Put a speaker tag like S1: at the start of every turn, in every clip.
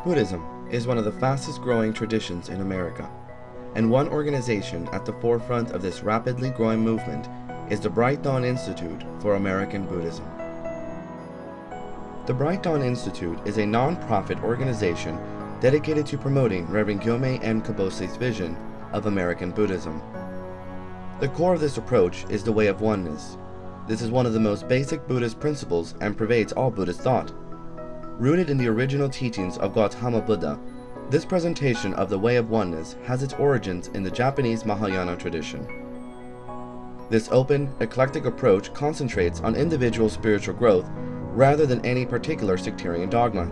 S1: Buddhism is one of the fastest growing traditions in America, and one organization at the forefront of this rapidly growing movement is the Bright Dawn Institute for American Buddhism. The Bright Dawn Institute is a non-profit organization dedicated to promoting Reverend Gyome M. Kabose's vision of American Buddhism. The core of this approach is the way of oneness. This is one of the most basic Buddhist principles and pervades all Buddhist thought. Rooted in the original teachings of Gautama Buddha, this presentation of the way of oneness has its origins in the Japanese Mahayana tradition. This open, eclectic approach concentrates on individual spiritual growth rather than any particular sectarian dogma.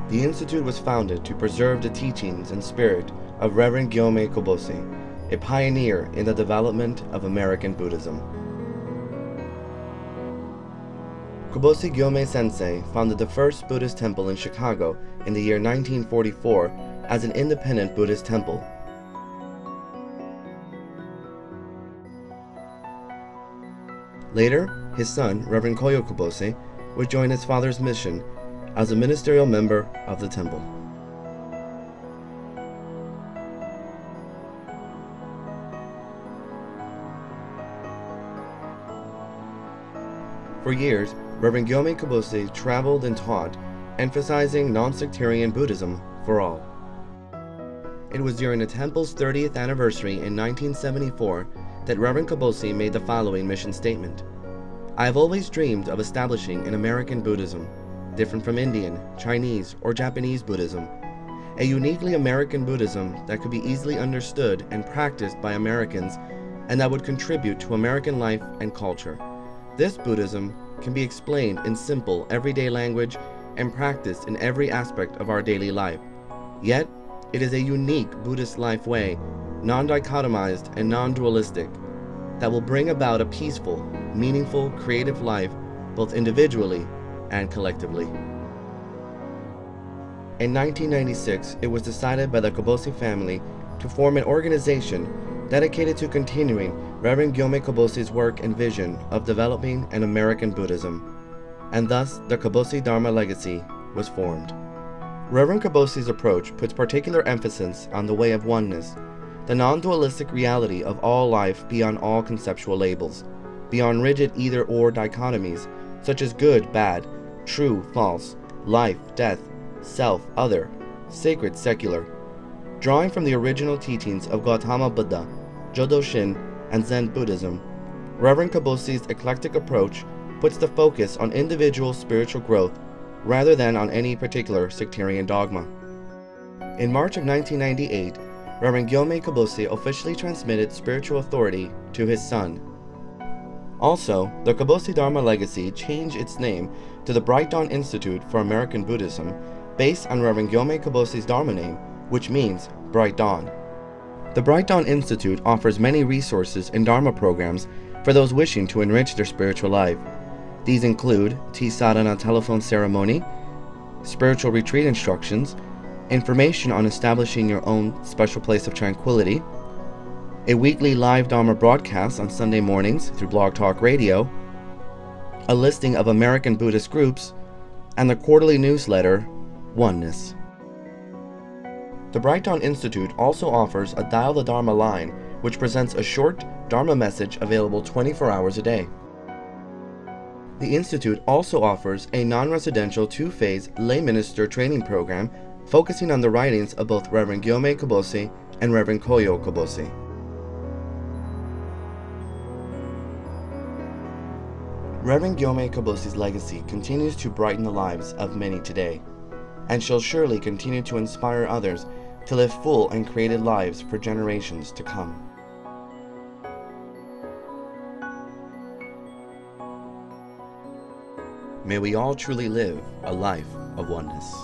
S1: The Institute was founded to preserve the teachings and spirit of Reverend Gyome Kabose, a pioneer in the development of American Buddhism. Kabose Gyome Sensei founded the first Buddhist temple in Chicago in the year 1944 as an independent Buddhist temple. Later, his son, Reverend Koyo Kabose, would join his father's mission as a ministerial member of the temple. For years, Reverend Gyome Kabose traveled and taught, emphasizing non-sectarian Buddhism for all. It was during the temple's 30th anniversary in 1974 that Reverend Kabose made the following mission statement. "I have always dreamed of establishing an American Buddhism, different from Indian, Chinese, or Japanese Buddhism, a uniquely American Buddhism that could be easily understood and practiced by Americans and that would contribute to American life and culture. This Buddhism can be explained in simple, everyday language and practiced in every aspect of our daily life. Yet, it is a unique Buddhist life way, non-dichotomized and non-dualistic, that will bring about a peaceful, meaningful, creative life both individually and collectively." In 1996, it was decided by the Kabose family to form an organization dedicated to continuing Reverend Gyome Kabose's work and vision of developing an American Buddhism, and thus the Kabose Dharma Legacy was formed. Reverend Kabose's approach puts particular emphasis on the way of oneness, the non-dualistic reality of all life beyond all conceptual labels, beyond rigid either-or dichotomies such as good, bad, true, false, life, death, self, other, sacred, secular. Drawing from the original teachings of Gautama Buddha, Jodo Shin, and Zen Buddhism, Reverend Kabose's eclectic approach puts the focus on individual spiritual growth rather than on any particular sectarian dogma. In March of 1998, Reverend Gyome Kabose officially transmitted spiritual authority to his son. Also, the Kabose Dharma Legacy changed its name to the Bright Dawn Institute for American Buddhism based on Reverend Gyome Kabose's Dharma name, which means Bright Dawn. The Bright Dawn Institute offers many resources and Dharma programs for those wishing to enrich their spiritual life. These include tea sadhana telephone ceremony, spiritual retreat instructions, information on establishing your own special place of tranquility, a weekly live Dharma broadcast on Sunday mornings through Blog Talk Radio, a listing of American Buddhist groups, and the quarterly newsletter, Oneness. The Bright Dawn Institute also offers a Dial the Dharma line, which presents a short Dharma message available 24 hours a day. The Institute also offers a non-residential two-phase lay minister training program focusing on the writings of both Reverend Gyome Kabose and Reverend Koyo Kabose. Reverend Gyome Kabose's legacy continues to brighten the lives of many today, and shall surely continue to inspire others to live full and created lives for generations to come. May we all truly live a life of oneness.